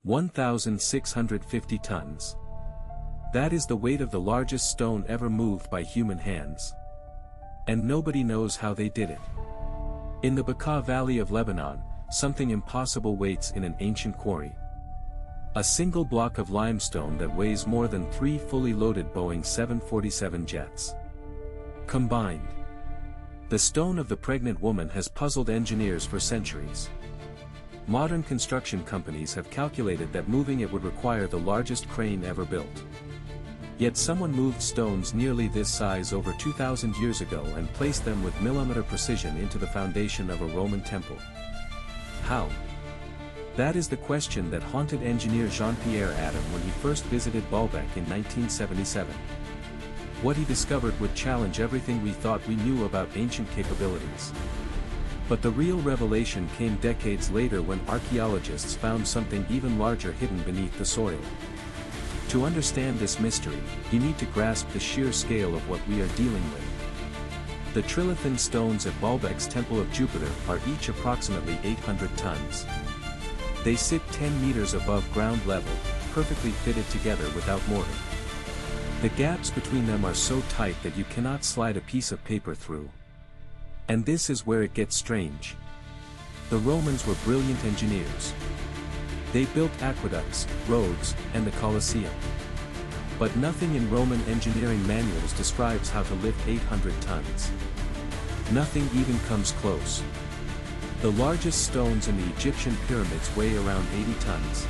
1,650 tons. That is the weight of the largest stone ever moved by human hands. And nobody knows how they did it. In the Bekaa Valley of Lebanon, something impossible waits in an ancient quarry. A single block of limestone that weighs more than 3 fully loaded Boeing 747 jets. Combined. The stone of the pregnant woman has puzzled engineers for centuries. Modern construction companies have calculated that moving it would require the largest crane ever built. Yet someone moved stones nearly this size over 2,000 years ago and placed them with millimeter precision into the foundation of a Roman temple. How? That is the question that haunted engineer Jean-Pierre Adam when he first visited Baalbek in 1977. What he discovered would challenge everything we thought we knew about ancient capabilities. But the real revelation came decades later when archaeologists found something even larger hidden beneath the soil. To understand this mystery, you need to grasp the sheer scale of what we are dealing with. The trilithon stones at Baalbek's Temple of Jupiter are each approximately 800 tons. They sit 10 meters above ground level, perfectly fitted together without mortar. The gaps between them are so tight that you cannot slide a piece of paper through. And this is where it gets strange. The Romans were brilliant engineers. They built aqueducts, roads, and the Colosseum. But nothing in Roman engineering manuals describes how to lift 800 tons. Nothing even comes close. The largest stones in the Egyptian pyramids weigh around 80 tons.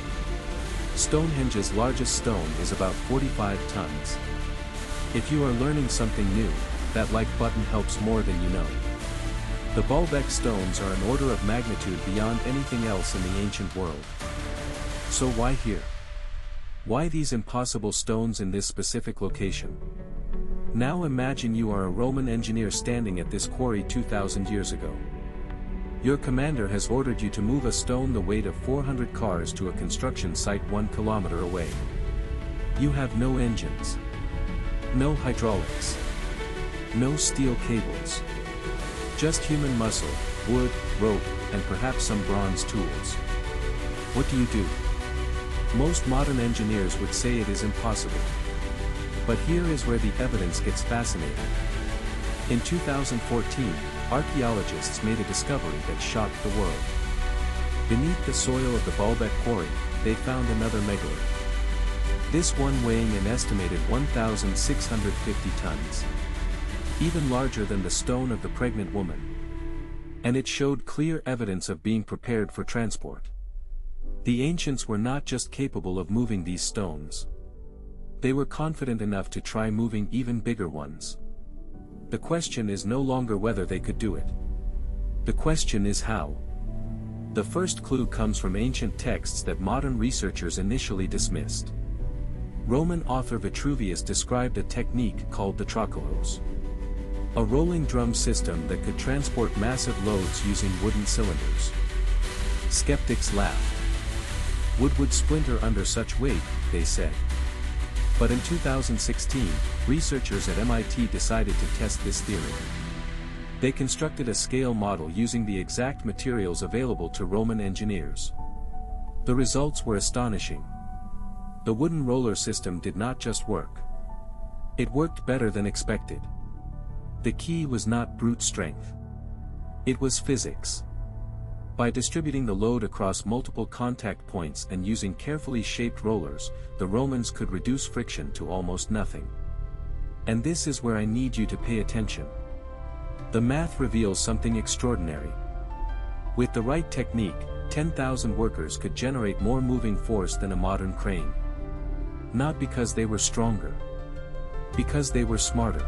Stonehenge's largest stone is about 45 tons. If you are learning something new, that like button helps more than you know. The Baalbek stones are an order of magnitude beyond anything else in the ancient world. So why here? Why these impossible stones in this specific location? Now imagine you are a Roman engineer standing at this quarry 2,000 years ago. Your commander has ordered you to move a stone the weight of 400 cars to a construction site 1 kilometer away. You have no engines. No hydraulics. No steel cables. Just human muscle, wood, rope, and perhaps some bronze tools. What do you do? Most modern engineers would say it is impossible. But here is where the evidence gets fascinating. In 2014, archaeologists made a discovery that shocked the world. Beneath the soil of the Baalbek quarry, they found another megalith. This one weighing an estimated 1,650 tons. Even larger than the stone of the pregnant woman. And it showed clear evidence of being prepared for transport. The ancients were not just capable of moving these stones. They were confident enough to try moving even bigger ones. The question is no longer whether they could do it. The question is how. The first clue comes from ancient texts that modern researchers initially dismissed. Roman author Vitruvius described a technique called the trochelos. A rolling drum system that could transport massive loads using wooden cylinders. Skeptics laughed. Wood would splinter under such weight, they said. But in 2016, researchers at MIT decided to test this theory. They constructed a scale model using the exact materials available to Roman engineers. The results were astonishing. The wooden roller system did not just work. It worked better than expected. The key was not brute strength. It was physics. By distributing the load across multiple contact points and using carefully shaped rollers, the Romans could reduce friction to almost nothing. And this is where I need you to pay attention. The math reveals something extraordinary. With the right technique, 10,000 workers could generate more moving force than a modern crane. Not because they were stronger. Because they were smarter.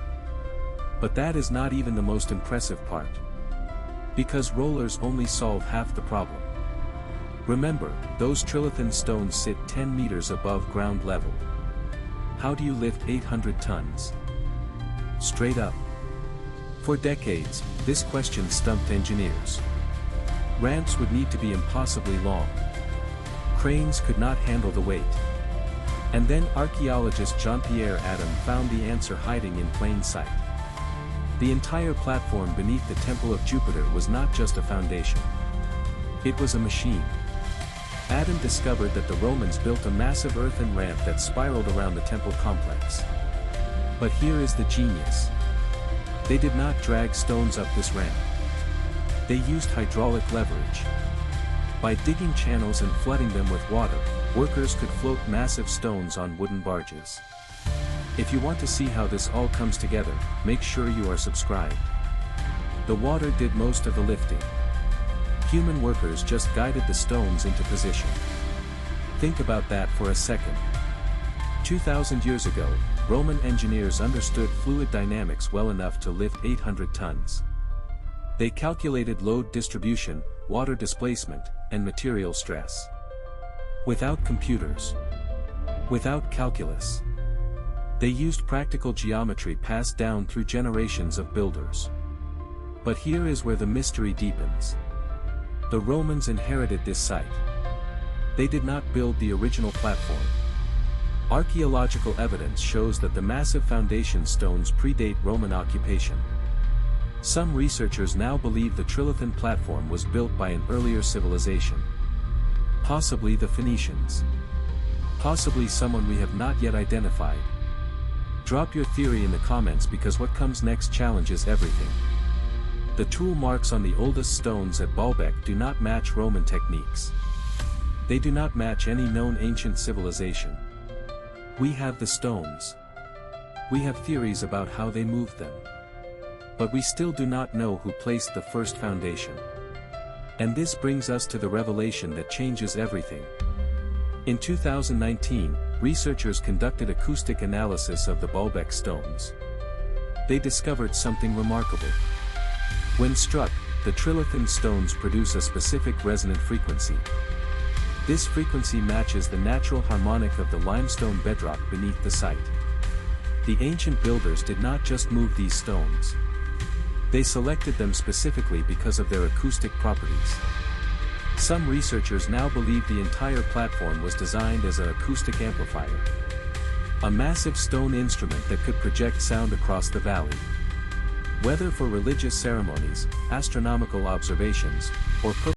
But that is not even the most impressive part. Because rollers only solve half the problem. Remember, those trilithon stones sit 10 meters above ground level. How do you lift 800 tons? Straight up. For decades, this question stumped engineers. Ramps would need to be impossibly long. Cranes could not handle the weight. And then archaeologist Jean-Pierre Adam found the answer hiding in plain sight. The entire platform beneath the Temple of Jupiter was not just a foundation. It was a machine. Adam discovered that the Romans built a massive earthen ramp that spiraled around the temple complex. But here is the genius. They did not drag stones up this ramp. They used hydraulic leverage. By digging channels and flooding them with water, workers could float massive stones on wooden barges. If you want to see how this all comes together, make sure you are subscribed. The water did most of the lifting. Human workers just guided the stones into position. Think about that for a second. 2,000 years ago, Roman engineers understood fluid dynamics well enough to lift 800 tons. They calculated load distribution, water displacement, and material stress. Without computers. Without calculus. They used practical geometry passed down through generations of builders. But here is where the mystery deepens. The Romans inherited this site. They did not build the original platform. Archaeological evidence shows that the massive foundation stones predate Roman occupation. Some researchers now believe the Trilithon platform was built by an earlier civilization. Possibly the Phoenicians. Possibly someone we have not yet identified. Drop your theory in the comments because what comes next challenges everything. The tool marks on the oldest stones at Baalbek do not match Roman techniques. They do not match any known ancient civilization. We have the stones. We have theories about how they moved them. But we still do not know who placed the first foundation. And this brings us to the revelation that changes everything. In 2019, researchers conducted acoustic analysis of the Baalbek stones. They discovered something remarkable. When struck, the Trilithon stones produce a specific resonant frequency. This frequency matches the natural harmonic of the limestone bedrock beneath the site. The ancient builders did not just move these stones. They selected them specifically because of their acoustic properties. Some researchers now believe the entire platform was designed as an acoustic amplifier. A massive stone instrument that could project sound across the valley. Whether for religious ceremonies, astronomical observations, or